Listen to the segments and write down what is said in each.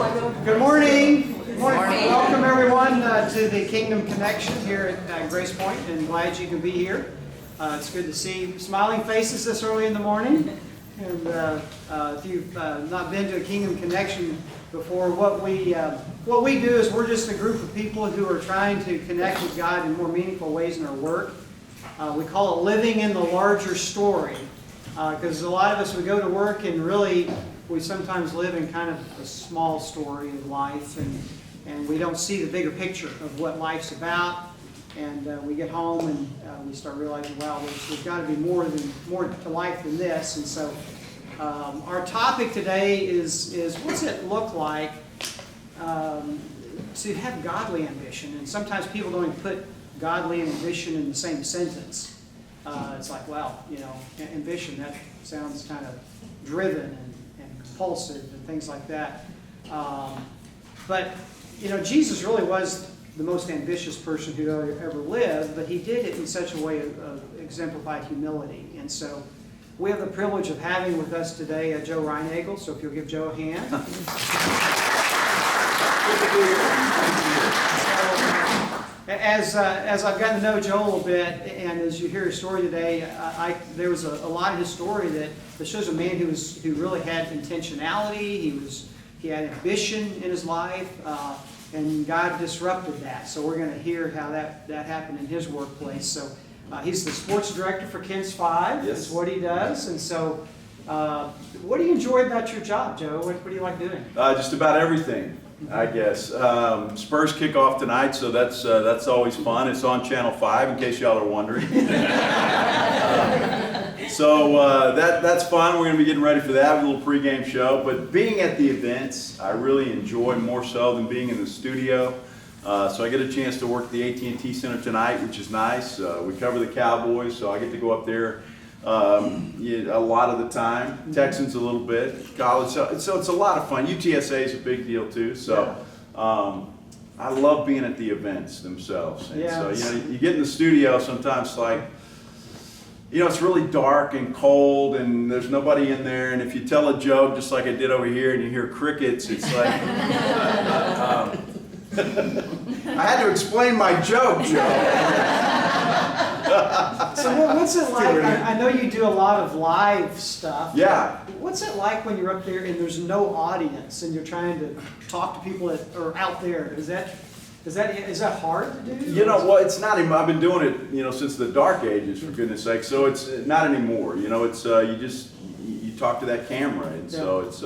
Good morning. Good morning. Welcome everyone to the Kingdom Connection here at Grace Point, and glad you can be here. It's good to see smiling faces this early in the morning. And if you've not been to a Kingdom Connection before, what we do is we're just a group of people who are trying to connect with God in more meaningful ways in our work. We call it living in the larger story, because a lot of us, we go to work and really we sometimes live in kind of a small story of life, and we don't see the bigger picture of what life's about. And we get home and we start realizing, wow, there's got to be more to life than this. And so our topic today is what's it look like to have godly ambition? And sometimes people don't even put godly ambition in the same sentence. It's like, well, ambition, that sounds kind of driven and compulsive and things like that. But Jesus really was the most ambitious person who ever lived, but he did it in such a way of exemplified humility. And so we have the privilege of having with us today Joe Reinagel. So if you'll give Joe a hand. As I've gotten to know Joe a little bit, and as you hear his story today, there was a lot of his story that shows a man who really had intentionality. He had ambition in his life, and God disrupted that. So we're going to hear how that happened in his workplace. So he's the sports director for Kens 5. Yes. That's what he does. And so what do you enjoy about your job, Joe? What do you like doing? Just about everything, I guess. Spurs kick off tonight, so that's always fun. It's on Channel 5, in case y'all are wondering. So that's fun. We're going to be getting ready for that, a little pregame show. But being at the events, I really enjoy more so than being in the studio. So I get a chance to work at the AT&T Center tonight, which is nice. We cover the Cowboys, so I get to go up there a lot of the time. Texans a little bit. College, so it's a lot of fun. UTSA is a big deal too. So I love being at the events themselves. And so you get in the studio sometimes, like, it's really dark and cold and there's nobody in there, and if you tell a joke just like I did over here and you hear crickets, it's like I had to explain my joke, Joe. So what's it like? I know you do a lot of live stuff. Yeah. What's it like when you're up there and there's no audience and you're trying to talk to people that are out there? Is that hard to do? Well, it's not even. I've been doing it, since the dark ages, for goodness sake. So it's not anymore. It's you talk to that camera, and so it's.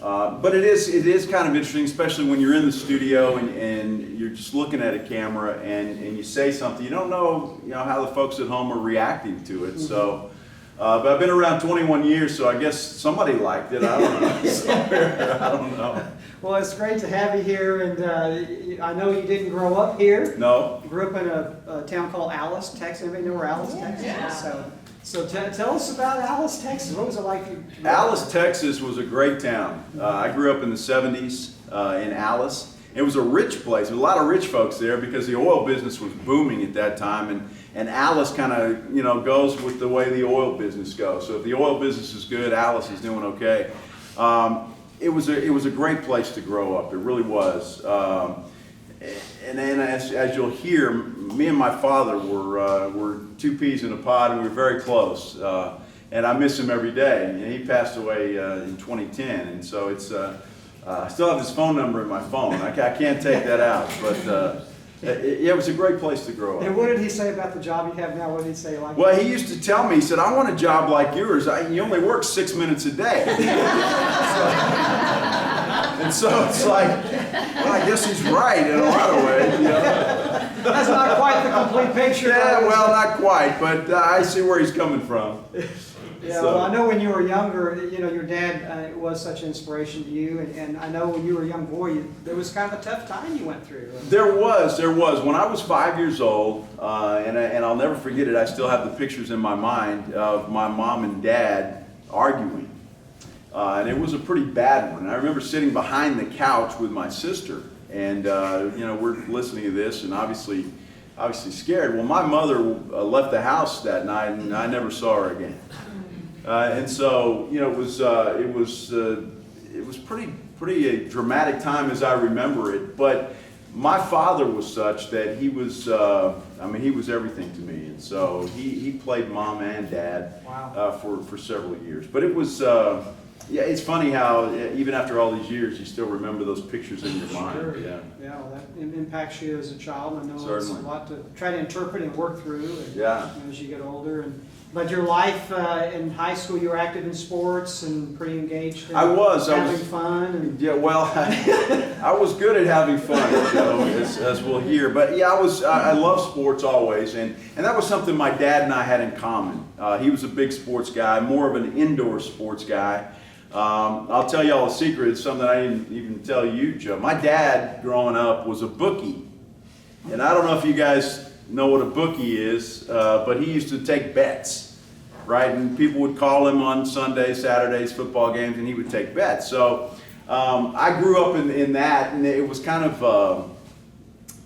But it is kind of interesting, especially when you're in the studio and you're just looking at a camera and you say something. You don't know, how the folks at home are reacting to it. So, but I've been around 21 years, so I guess somebody liked it. I don't know. Somewhere, I don't know. Well, it's great to have you here, and I know you didn't grow up here. No. You grew up in a town called Alice, Texas. Anybody know where Alice, Texas is? So tell us about Alice, Texas. What was it like? Alice, Texas was a great town. I grew up in the 70s in Alice. It was a rich place. There was a lot of rich folks there because the oil business was booming at that time, and Alice kind of goes with the way the oil business goes. So if the oil business is good, Alice is doing okay. It was a great place to grow up. It really was. And then as you'll hear, me and my father were two peas in a pod, and we were very close. And I miss him every day. And he passed away in 2010, and so it's I still have his phone number in my phone. I can't take that out, but it was a great place to grow up. And what did he say about the job you have now? What did he say like? Well, he used to tell me, he said, "I want a job like yours. You only work 6 minutes a day." And so it's like, well, I guess he's right in a lot of ways. That's not quite the complete picture. Yeah, well, not quite, but I see where he's coming from. Yeah, well, I know when you were younger, your dad was such an inspiration to you, and I know when you were a young boy, there was kind of a tough time you went through. There was. When I was 5 years old, and I'll never forget it, I still have the pictures in my mind of my mom and dad arguing. And it was a pretty bad one. I remember sitting behind the couch with my sister, and we're listening to this, and obviously scared. Well, my mother left the house that night, and I never saw her again. And so, it was pretty pretty dramatic time as I remember it. But my father was such that he was, he was everything to me. And so he played mom and dad for several years. But it was, yeah, it's funny how even after all these years, you still remember those pictures in your mind. Sure. Yeah, well, that impacts you as a child. I know Certainly. It's a lot to try to interpret and work through as you get older. But your life in high school, you were active in sports and pretty engaged in having fun. And yeah, well, I was good at having fun, Joe, as we'll hear. But yeah, I love sports always, and that was something my dad and I had in common. He was a big sports guy, more of an indoor sports guy. I'll tell y'all a secret. It's something I didn't even tell you, Joe. My dad, growing up, was a bookie. And I don't know if you guys know what a bookie is, but he used to take bets, right? And people would call him on Sundays, Saturdays, football games, and he would take bets. So I grew up in that, and it was kind of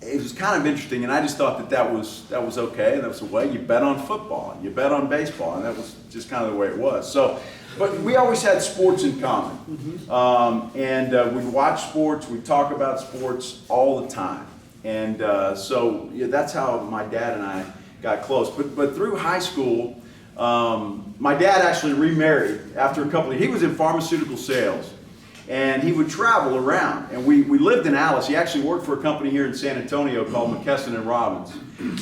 interesting. And I just thought that was okay. And that was the way you bet on football, you bet on baseball, and that was just kind of the way it was. So. But we always had sports in common, we'd watch sports, we'd talk about sports all the time, and so yeah, that's how my dad and I got close. But through high school, my dad actually remarried after a couple of, he was in pharmaceutical sales, and he would travel around, and we lived in Alice. He actually worked for a company here in San Antonio called McKesson and Robbins,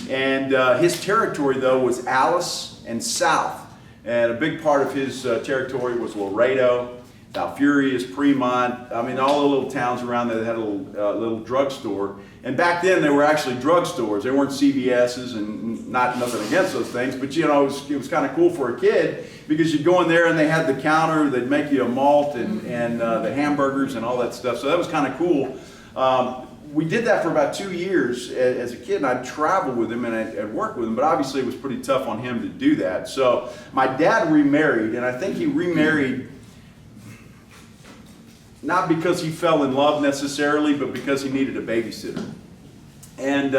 and his territory though was Alice and South. And a big part of his territory was Laredo, Valfurious, Fremont. I mean, all the little towns around there that had a little drugstore. And back then, they were actually drugstores. They weren't CVS's, and nothing against those things. But you know, it was kind of cool for a kid because you'd go in there and they had the counter. They'd make you a malt and the hamburgers and all that stuff. So that was kind of cool. We did that for about 2 years as a kid, and I'd travel with him and I'd work with him, but obviously it was pretty tough on him to do that. So my dad remarried, and I think he remarried not because he fell in love necessarily, but because he needed a babysitter. And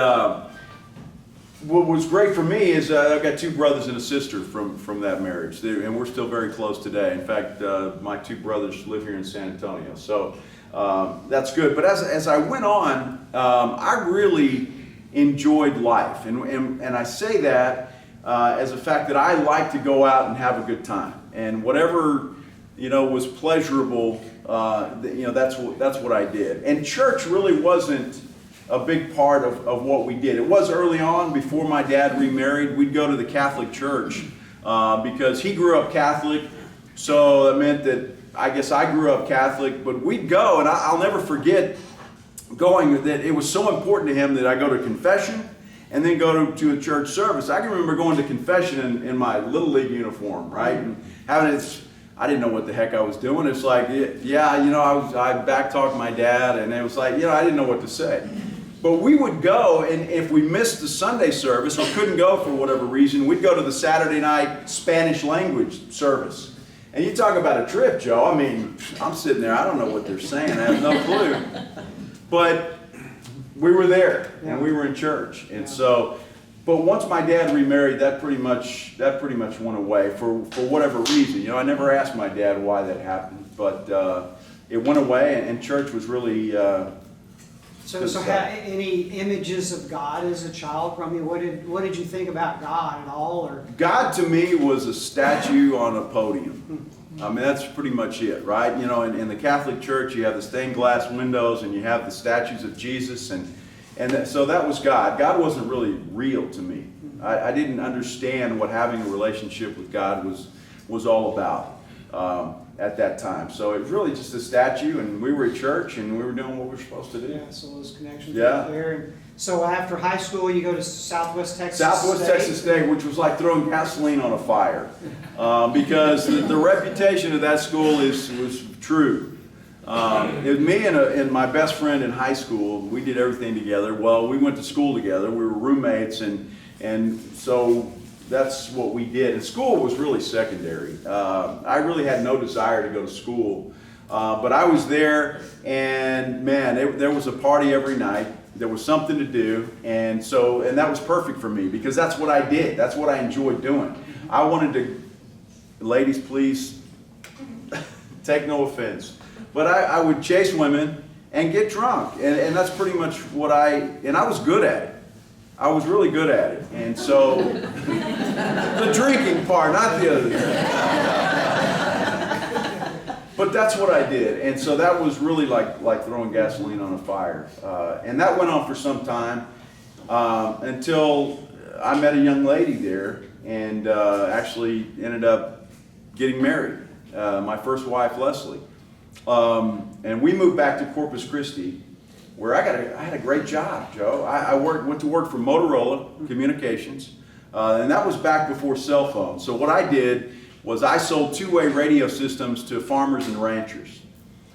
what was great for me is I've got 2 brothers and a sister from that marriage, and we're still very close today. In fact, my 2 brothers live here in San Antonio. So that's good. But as I went on, I really enjoyed life. And I say that as a fact that I like to go out and have a good time. And whatever, was pleasurable, that's what I did. And church really wasn't a big part of what we did. It was early on, before my dad remarried. We'd go to the Catholic church because he grew up Catholic. So that meant that I guess I grew up Catholic, but we'd go, and I'll never forget going, that it was so important to him that I go to confession and then go to a church service. I can remember going to confession in my Little League uniform, right? And having it, I didn't know what the heck I was doing. It's like, I backtalked my dad, and it was like, I didn't know what to say. But we would go, and if we missed the Sunday service or couldn't go for whatever reason, we'd go to the Saturday night Spanish language service. And you talk about a trip, Joe. I mean, I'm sitting there, I don't know what they're saying. I have no clue. But we were there, and we were in church. And so, but once my dad remarried, that pretty much went away for whatever reason. I never asked my dad why that happened, but it went away, and church was really So any images of God as a child? I mean, what did you think about God at all? Or God to me was a statue on a podium. I mean, that's pretty much it, right? In the Catholic Church, you have the stained glass windows, and you have the statues of Jesus, so that was God. God wasn't really real to me. I didn't understand what having a relationship with God was all about at that time. So it was really just a statue, and we were at church, and we were doing what we were supposed to do. Yeah, so those connections right there. And so after high school, you go to Southwest Texas State, which was like throwing gasoline on a fire, because the reputation of that school was true. It was me and my best friend in high school. We did everything together. Well, we went to school together. We were roommates, and so that's what we did. And school was really secondary. I really had no desire to go to school, but I was there, and man, there was a party every night. There was something to do, and that was perfect for me because that's what I did. That's what I enjoyed doing. I wanted to, ladies, please take no offense, But I would chase women and get drunk. And that's pretty much what and I was good at it. I was really good at it. And so, the drinking part, not the other thing. But that's what I did. And so that was really like throwing gasoline on a fire. And that went on for some time until I met a young lady there and actually ended up getting married. My first wife, Leslie. And we moved back to Corpus Christi, where I had a great job, Joe. I went to work for Motorola Communications, and that was back before cell phones. So what I did was I sold two-way radio systems to farmers and ranchers.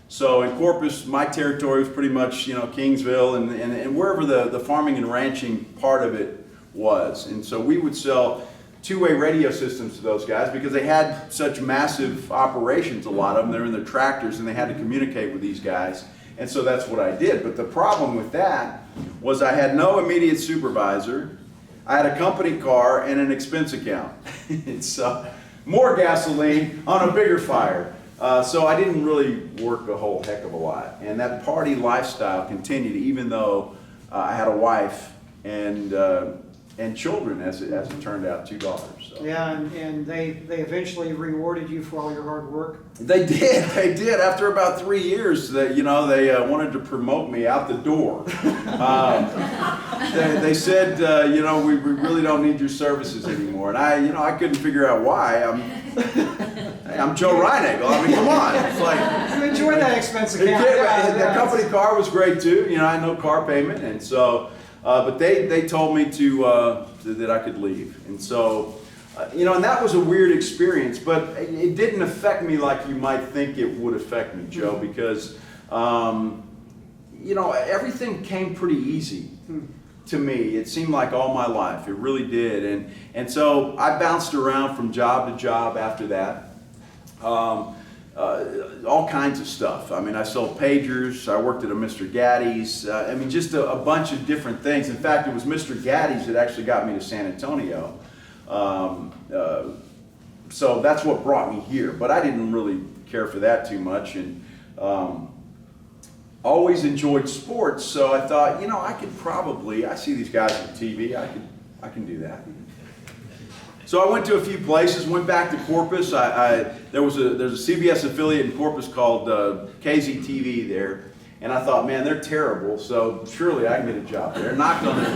So in Corpus, my territory was pretty much, Kingsville and wherever the farming and ranching part of it was. And so we would sell two-way radio systems to those guys because they had such massive operations, a lot of them. They're in their tractors and they had to communicate with these guys. And so that's what I did. But the problem with that was I had no immediate supervisor. I had a company car and an expense account. It's more gasoline on a bigger fire. So I didn't really work a whole heck of a lot. And that party lifestyle continued even though I had a wife and children, as it turned out, 2 daughters. So. Yeah, and they eventually rewarded you for all your hard work. They did. After about 3 years, they wanted to promote me out the door. They said, we really don't need your services anymore. And I couldn't figure out why. I'm Joe Reinagel. I mean, come on. It's like you enjoyed that expense account. The company car was great too. I had no car payment, and so. But they told me that I could leave, and so and that was a weird experience. But it didn't affect me like you might think it would affect me, Joe, because everything came pretty easy to me. It seemed like all my life, it really did, and so I bounced around from job to job after that. All kinds of stuff. I mean, I sold pagers, I worked at a Mr. Gaddy's, just a bunch of different things. In fact, it was Mr. Gaddy's that actually got me to San Antonio. So that's what brought me here, but I didn't really care for that too much, and always enjoyed sports, so I thought, I see these guys on TV, I can do that. So I went to a few places, went back to Corpus. There's a CBS affiliate in Corpus called KZTV there, and I thought, man, they're terrible, so surely I can get a job there. Knocked on their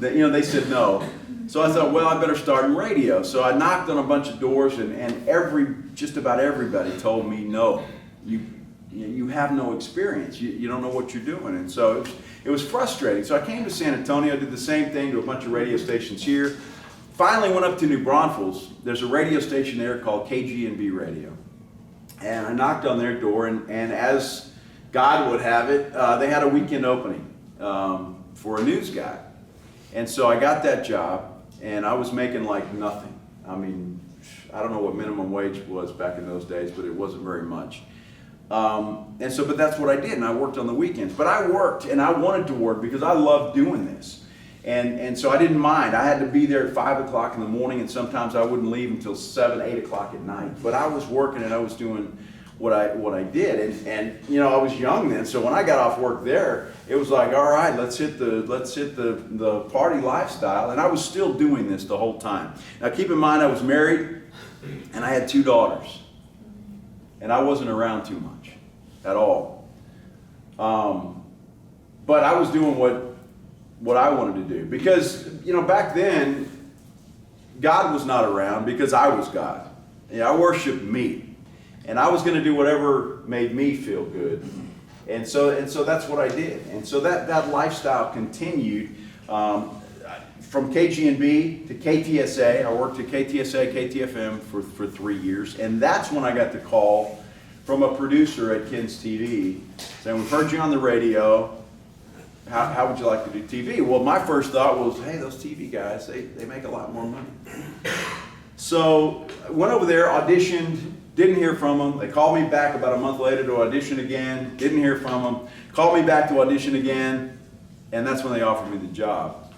door. They said no. So I thought, well, I better start in radio. So I knocked on a bunch of doors, and just about everybody told me, no, you have no experience. You don't know what you're doing, and so it was frustrating. So I came to San Antonio, did the same thing to a bunch of radio stations here. Finally went up to New Braunfels. There's a radio station there called KG&B Radio. And I knocked on their door, and as God would have it, they had a weekend opening for a news guy. And so I got that job, and I was making like nothing. I mean, I don't know what minimum wage was back in those days, but it wasn't very much. But that's what I did, and I worked on the weekends. But I worked, and I wanted to work because I loved doing this. And so I didn't mind. I had to be there at 5 o'clock in the morning, and sometimes I wouldn't leave until 7, 8 o'clock at night. But I was working, and I was doing what I did. And I was young then, so when I got off work there, it was like, all right, let's hit the party lifestyle. And I was still doing this the whole time. Now keep in mind, I was married, and I had 2 daughters. And I wasn't around too much at all. But I was doing what I wanted to do. Because, back then, God was not around because I was God. I worshiped me. And I was going to do whatever made me feel good. And so that's what I did. And so that lifestyle continued from KG&B to KTSA. I worked at KTSA, KTFM for 3 years. And that's when I got the call from a producer at Ken's TV saying, we've heard you on the radio. How would you like to do TV? Well, my first thought was, hey, those TV guys, they make a lot more money. So I went over there, auditioned, didn't hear from them. They called me back about a month later to audition again, didn't hear from them. Called me back to audition again, and that's when they offered me the job.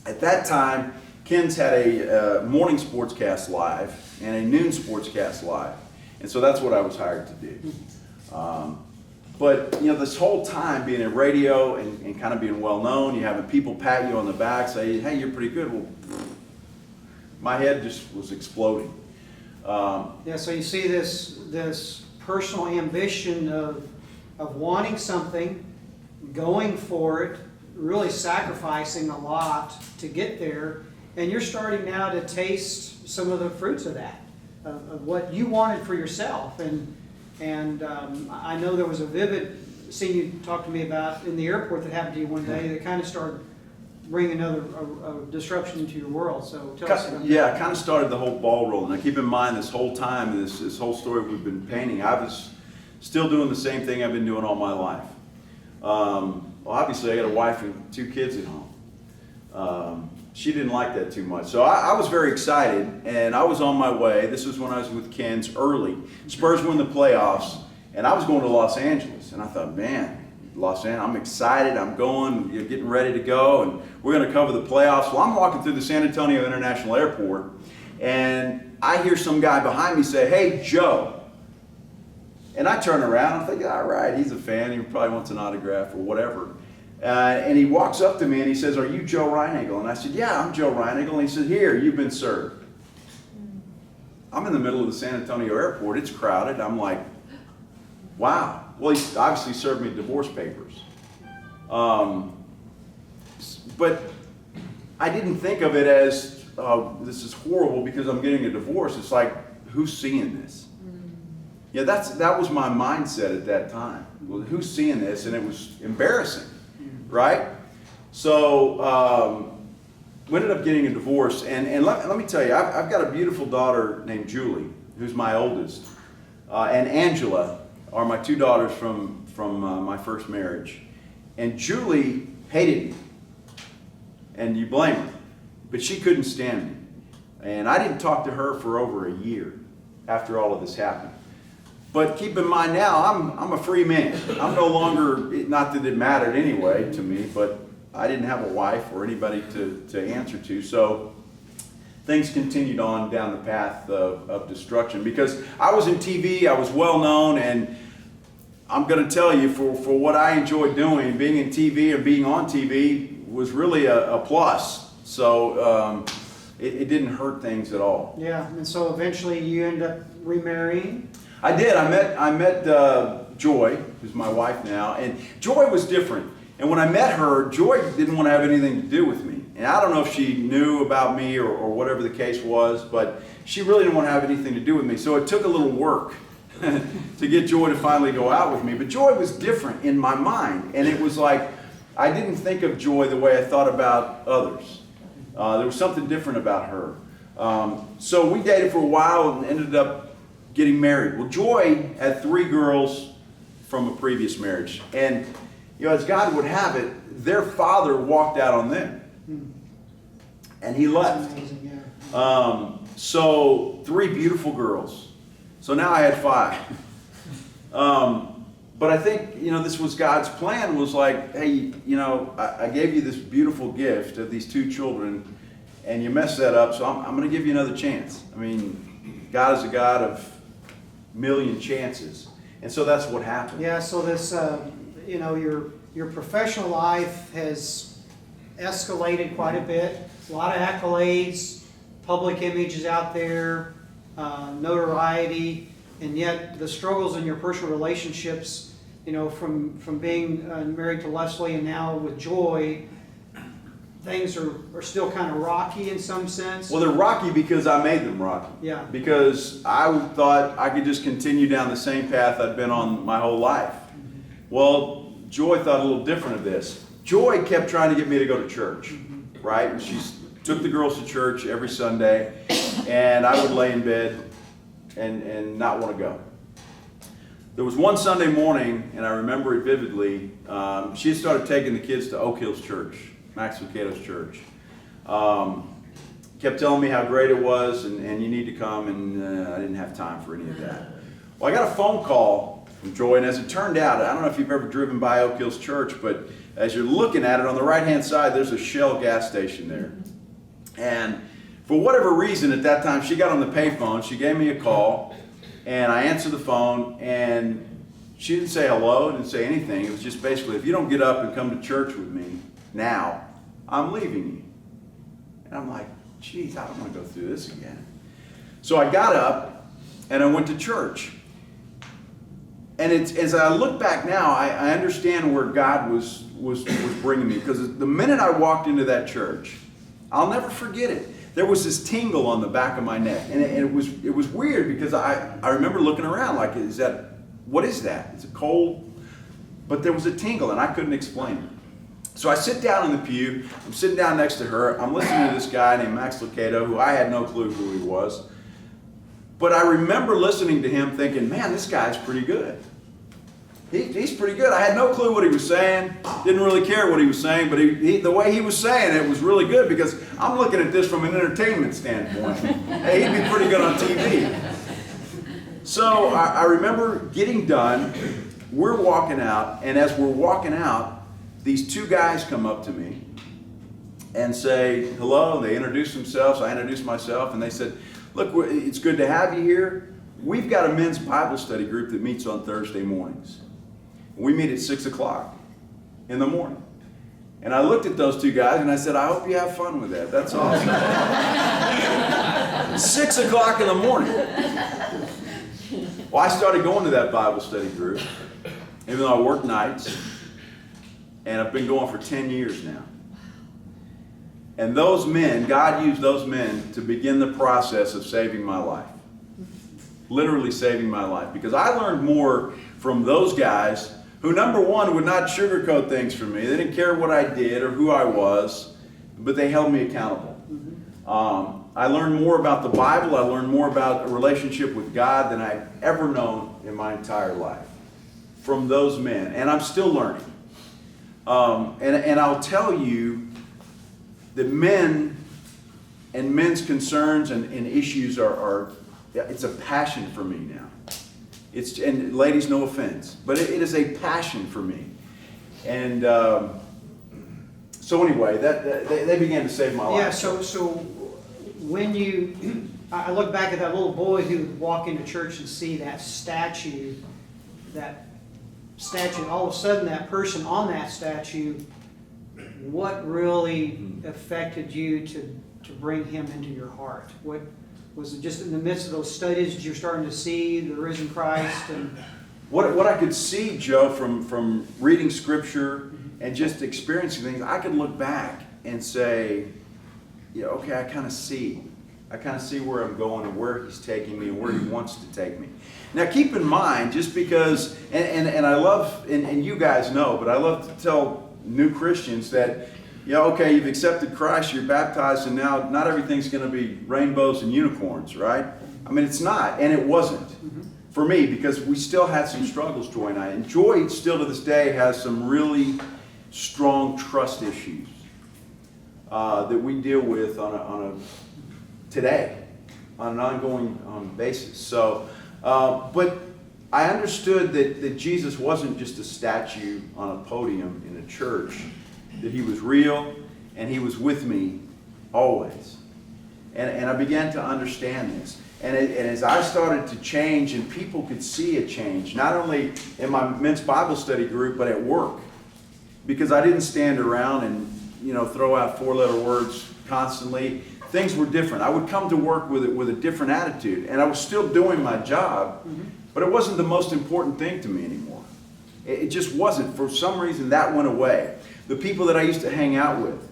At that time, Ken's had a morning sportscast live and a noon sportscast live. And so that's what I was hired to do. But, you know, this whole time being in radio and kind of being well known, you having people pat you on the back, say, hey, you're pretty good. Well, my head just was exploding. Yeah, so you see this personal ambition of wanting something, going for it, really sacrificing a lot to get there, and you're starting now to taste some of the fruits of that, of what you wanted for yourself. And I know there was a vivid scene you talked to me about in the airport that happened to you one day that kind of started bringing a disruption into your world. So tell us about that. Yeah, it kind of started the whole ball rolling. Now keep in mind this whole time, this whole story we've been painting, I was still doing the same thing I've been doing all my life. Well, obviously I got a wife and 2 kids at home. She didn't like that too much. So I was very excited, and I was on my way. This was when I was with Ken's early. Spurs won the playoffs, and I was going to Los Angeles. And I thought, man, Los Angeles, I'm excited. I'm going, getting ready to go, and we're going to cover the playoffs. Well, I'm walking through the San Antonio International Airport, and I hear some guy behind me say, hey, Joe. And I turn around, I'm thinking, all right, he's a fan. He probably wants an autograph or whatever. And he walks up to me and he says, are you Joe Reinagel? And I said, yeah, I'm Joe Reinagel. And he said, here, you've been served. I'm in the middle of the San Antonio airport. It's crowded. I'm like, wow. Well, he obviously served me divorce papers. But I didn't think of it as, this is horrible because I'm getting a divorce. It's like, who's seeing this? Yeah, that was my mindset at that time. Well, who's seeing this? And it was embarrassing. Right? So we ended up getting a divorce, and let me tell you, I've got a beautiful daughter named Julie, who's my oldest, and Angela are my 2 daughters from my first marriage. And Julie hated me, and you blame her, but she couldn't stand me. And I didn't talk to her for over a year after all of this happened. But keep in mind now, I'm a free man. I'm no longer, not that it mattered anyway to me, but I didn't have a wife or anybody to answer to. So things continued on down the path of destruction because I was in TV, I was well known, and I'm going to tell you, for what I enjoyed doing, being in TV and being on TV was really a plus. So it didn't hurt things at all. Yeah, and so eventually you end up remarrying. I did. I met Joy, who's my wife now, and Joy was different. And when I met her, Joy didn't want to have anything to do with me. And I don't know if she knew about me or whatever the case was, but she really didn't want to have anything to do with me. So it took a little work to get Joy to finally go out with me. But Joy was different in my mind, and it was like I didn't think of Joy the way I thought about others. There was something different about her. So we dated for a while and ended up getting married. Well, Joy had 3 girls from a previous marriage. And, you know, as God would have it, their father walked out on them. And he left. Amazing, yeah. So 3 beautiful girls. So now I had 5. But I think, you know, this was God's plan, was like, hey, you know, I gave you this beautiful gift of these 2 children, and you messed that up, so I'm going to give you another chance. I mean, God is a God of million chances. And so that's what happened. Yeah, so this, you know, your professional life has escalated quite a bit. A lot of accolades, public images out there, notoriety, and yet the struggles in your personal relationships, you know, from being married to Leslie and now with Joy, things are still kind of rocky in some sense. Well, they're rocky because I made them rocky. Yeah. Because I thought I could just continue down the same path I'd been on my whole life. Well, Joy thought a little different of this. Joy kept trying to get me to go to church, right? And she took the girls to church every Sunday, and I would lay in bed and not want to go. There was one Sunday morning, and I remember it vividly, she had started taking the kids to Oak Hills Church, Max Lucado's church. Kept telling me how great it was, and you need to come, and I didn't have time for any of that. Well, I got a phone call from Joy, and as it turned out, I don't know if you've ever driven by Oak Hills Church, but as you're looking at it, on the right-hand side, there's a Shell gas station there. And for whatever reason at that time, she got on the payphone, she gave me a call, And I answered the phone, and she didn't say hello, didn't say anything. It was just basically, if you don't get up and come to church with me now, I'm leaving you. And I'm like, geez, I don't want to go through this again. So I got up, and I went to church. And as I look back now, I understand where God was bringing me. Because the minute I walked into that church, I'll never forget it. There was this tingle on the back of my neck. And it was weird because I remember looking around like, what is that? Is it cold? But there was a tingle, and I couldn't explain it. So I sit down in the pew. I'm sitting down next to her. I'm listening to this guy named Max Lucado, who I had no clue who he was. But I remember listening to him thinking, man, this guy's pretty good. He's pretty good. I had no clue what he was saying. Didn't really care what he was saying, but the way he was saying it was really good because I'm looking at this from an entertainment standpoint. Hey, he'd be pretty good on TV. So I remember getting done. We're walking out, and as we're walking out, these two guys come up to me and say hello. They introduce themselves. I introduced myself, and they said, look, it's good to have you here. We've got a men's Bible study group that meets on Thursday mornings. We meet at 6 o'clock in the morning. And I looked at those two guys and I said, I hope you have fun with that. That's awesome. 6 o'clock in the morning. Well, I started going to that Bible study group, even though I work nights. And I've been going for 10 years now. And those men, God used those men to begin the process of saving my life. Literally saving my life. Because I learned more from those guys who, number one, would not sugarcoat things for me. They didn't care what I did or who I was, but they held me accountable. I learned more about the Bible. I learned more about a relationship with God than I've ever known in my entire life from those men. And I'm still learning. And I'll tell you that men and men's concerns and issues it's a passion for me now. And ladies, no offense, but it is a passion for me. And so anyway, they began to save my life. Yeah, so when I look back at that little boy who would walk into church and see that statue, all of a sudden that person on that statue, what really affected you to bring him into your heart? What was it? Just in the midst of those studies, you're starting to see the risen Christ? And what I could see, Joe, from reading Scripture and just experiencing things, I could look back and say, yeah, okay, I kind of see where I'm going and where He's taking me and where He wants to take me. Now, keep in mind, just because, and I love, and you guys know, but I love to tell new Christians that, yeah, okay, you've accepted Christ, you're baptized, and now not everything's going to be rainbows and unicorns, right? I mean, it's not, and it wasn't for me, because we still had some struggles, Joy and I. And Joy still to this day has some really strong trust issues that we deal with today on an ongoing basis. So, but I understood that Jesus wasn't just a statue on a podium in a church, that He was real and He was with me always. And I began to understand this. And as I started to change and people could see a change, not only in my men's Bible study group, but at work. Because I didn't stand around and throw out four-letter words constantly. Things were different. I would come to work with a different attitude. And I was still doing my job, but it wasn't the most important thing to me anymore. It just wasn't. For some reason, that went away. The people that I used to hang out with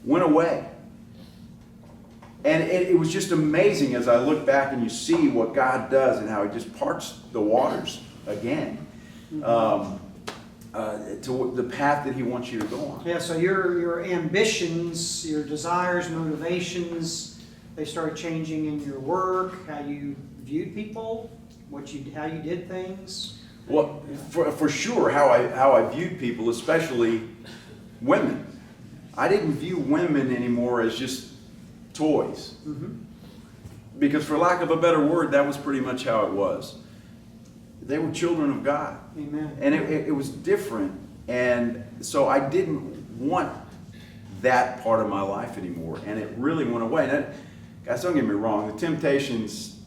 went away. And it was just amazing as I look back and you see what God does and how He just parts the waters again to the path that He wants you to go on. Yeah, so your ambitions, your desires, motivations, they started changing in your work, how you viewed people, how you did things. Well, for sure, how I viewed people, especially women. I didn't view women anymore as just toys. Because for lack of a better word, that was pretty much how it was. They were children of God. Amen. And it was different. And so I didn't want that part of my life anymore. And it really went away. And guys, don't get me wrong, the temptations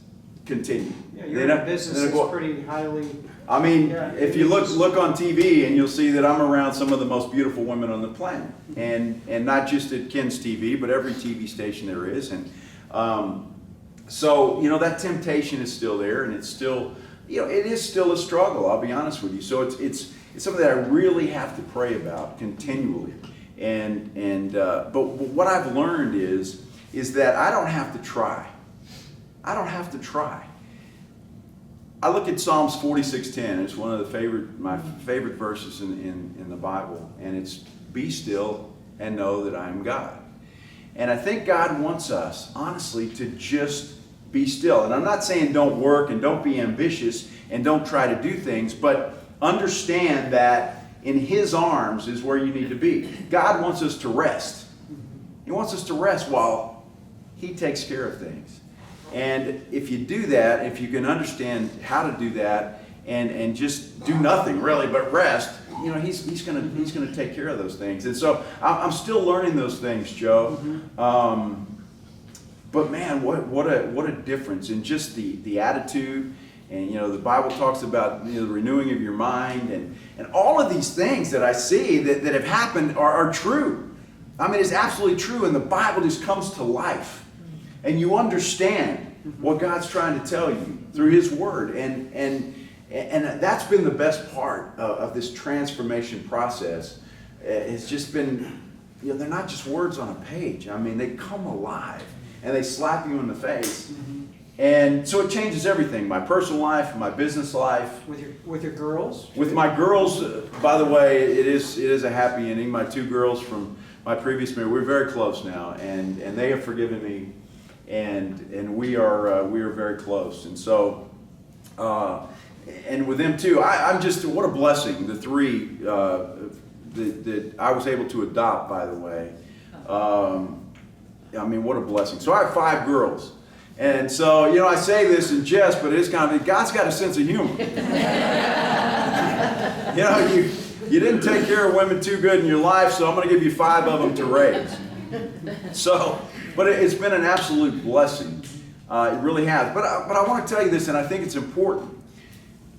continue. Yeah, your business is pretty highly... I mean, Yeah, if you look on TV and you'll see that I'm around some of the most beautiful women on the planet, and not just at Ken's TV, but every TV station there is. And so, that temptation is still there, and it's still, it is still a struggle. I'll be honest with you. So it's something that I really have to pray about continually. But what I've learned is that I don't have to try. I don't have to try. I look at Psalms 46:10. It's one of my favorite verses in the Bible, and it's "Be still and know that I am God." And I think God wants us, honestly, to just be still. And I'm not saying don't work and don't be ambitious and don't try to do things, but understand that in His arms is where you need to be. God wants us to rest. He wants us to rest while He takes care of things. And if you do that, if you can understand how to do that, and just do nothing really but rest, he's gonna take care of those things. And so I'm still learning those things, Joe. But man, what a difference in just the attitude. And the Bible talks about the renewing of your mind, and all of these things that I see that have happened are true. I mean, it's absolutely true, and the Bible just comes to life. And you understand what God's trying to tell you through His Word. And that's been the best part of this transformation process. It's just been, they're not just words on a page. I mean, they come alive and they slap you in the face. And so it changes everything. My personal life, my business life. With your girls? With my girls, by the way, it is a happy ending. My two girls from my previous marriage, we're very close now, and they have forgiven me. And we are very close, and so and with them too, I'm just, what a blessing. The three that I was able to adopt, by the way. I mean, what a blessing. So I have 5 girls, and so I say this in jest, but it's kind of, God's got a sense of humor. You didn't take care of women too good in your life, so I'm going to give you 5 of them to raise. So. But it's been an absolute blessing. It really has. But I want to tell you this, and I think it's important.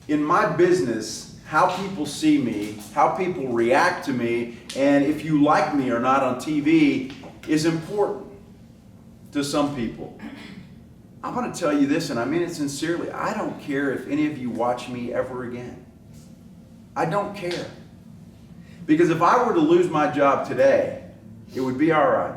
In my business, how people see me, how people react to me, and if you like me or not on TV is important to some people. I'm going to tell you this, and I mean it sincerely. I don't care if any of you watch me ever again. I don't care. Because if I were to lose my job today, it would be all right.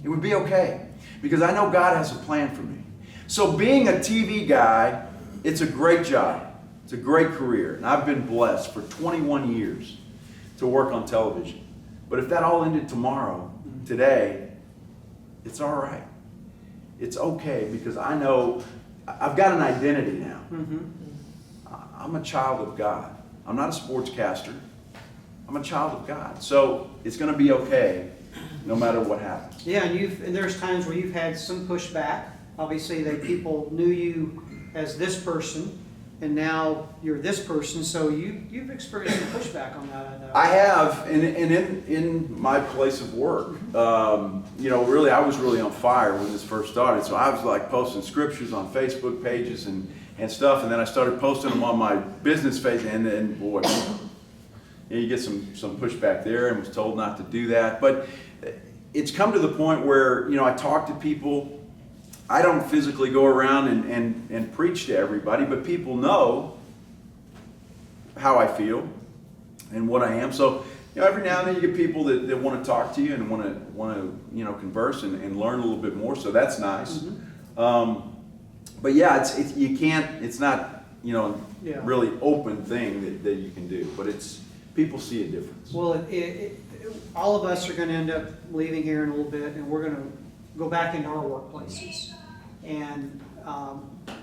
It would be okay, because I know God has a plan for me. So being a TV guy, it's a great job. It's a great career. And I've been blessed for 21 years to work on television. But if that all ended tomorrow, today, it's all right. It's okay, because I know I've got an identity now. I'm a child of God. I'm not a sportscaster. I'm a child of God. So it's going to be okay no matter what happens. Yeah, and there's times where you've had some pushback. Obviously, people knew you as this person, and now you're this person. So you've experienced some pushback on that, I know. I have, and in my place of work, really, I was really on fire when this first started. So I was like posting scriptures on Facebook pages and stuff, and then I started posting them on my business page, and boy, you get some pushback there, and was told not to do that. But it's come to the point where, I talk to people. I don't physically go around and preach to everybody, but people know how I feel and what I am. So, every now and then you get people that want to talk to you and want to converse and learn a little bit more. So that's nice. But yeah, it's not really open thing that you can do, but people see a difference. Well, all of us are going to end up leaving here in a little bit, and we're going to go back into our workplaces. And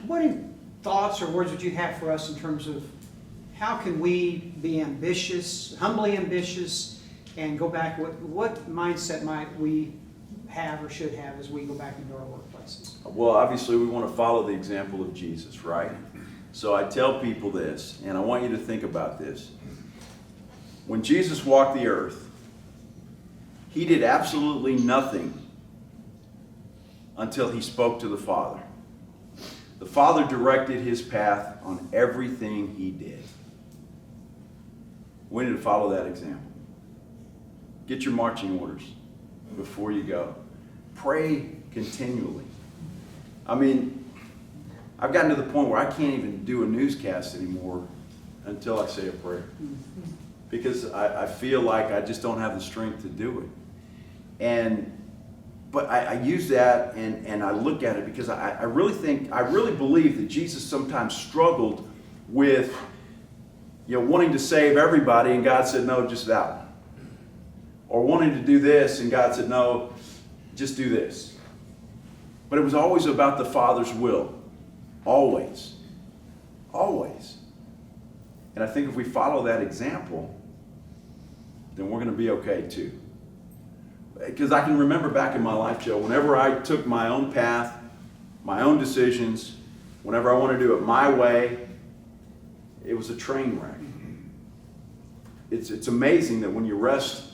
what thoughts or words would you have for us in terms of how can we be ambitious, humbly ambitious, and go back? What mindset might we have or should have as we go back into our workplaces? Well, obviously we want to follow the example of Jesus, right? So I tell people this, and I want you to think about this. When Jesus walked the earth, He did absolutely nothing until He spoke to the Father. The Father directed his path on everything he did. We need to follow that example. Get your marching orders before you go. Pray continually. I mean, I've gotten to the point where I can't even do a newscast anymore until I say a prayer. Because I feel like I just don't have the strength to do it. But I use that and I look at it because I really believe that Jesus sometimes struggled with, wanting to save everybody, and God said, no, just that one. Or wanting to do this, and God said, no, just do this. But it was always about the Father's will. Always. Always. And I think if we follow that example, then we're going to be okay too. Because I can remember back in my life, Joe, whenever I took my own path, my own decisions, whenever I wanted to do it my way, it was a train wreck. It's amazing that when you rest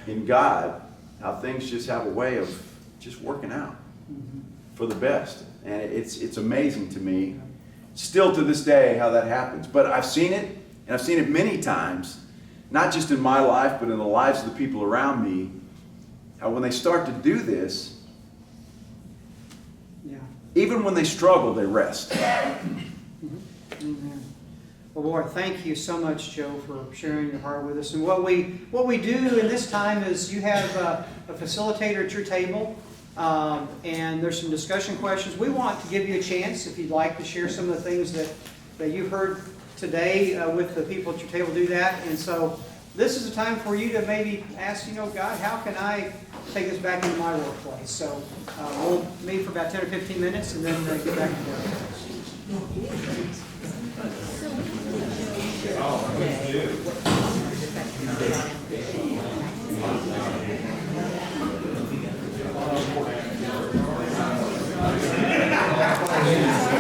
in God, how things just have a way of just working out for the best. And it's amazing to me, still to this day, how that happens. But I've seen it, and I've seen it many times, not just in my life, but in the lives of the people around me, how when they start to do this, even when they struggle, they rest. Amen. Well, Lord, thank you so much, Joe, for sharing your heart with us. And what we do in this time is you have a facilitator at your table, and there's some discussion questions. We want to give you a chance, if you'd like to share some of the things that you've heard today with the people at your table, do that. And so this is a time for you to maybe ask, God, how can I take this back into my workplace? So we'll meet for about 10 or 15 minutes and then get back together. Oh,